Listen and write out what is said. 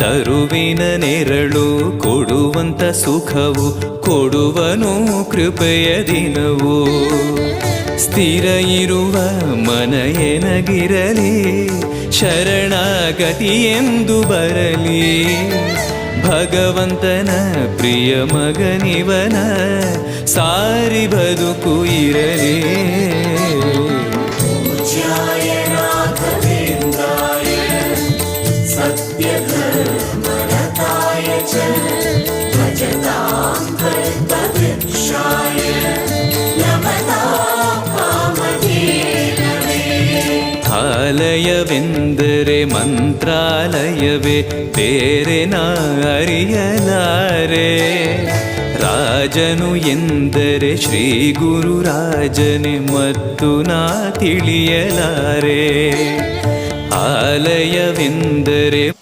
ತರುವಿನ ನೆರಳು ಕೊಡುವಂತ ಸುಖವು ಕೊಡುವನು ಕೃಪೆಯ ದಿನವು. ಸ್ಥಿರ ಇರುವ ಮನ ಎನಗಿರಲಿ ಶರಣಾಗತಿ ಎಂದು ಬರಲಿ. ಭಗವಂತನ ಪ್ರಿಯ ಮಗನಿವನ ಸಾರಿ ಬದುಕು ಇರಲಿ. ಆಲಯವೆಂದರೆ ಮಂತ್ರಾಲಯವೇ ಬೇರೆ ನಾ ಅರಿಯಲಾರೆ. ರಾಜನು ಎಂದರೆ ಶ್ರೀ ಗುರುರಾಜನೇ ಮತ್ತು ನಾ ತಿಳಿಯಲಾರೆ. ಆಲಯವೆಂದರೆ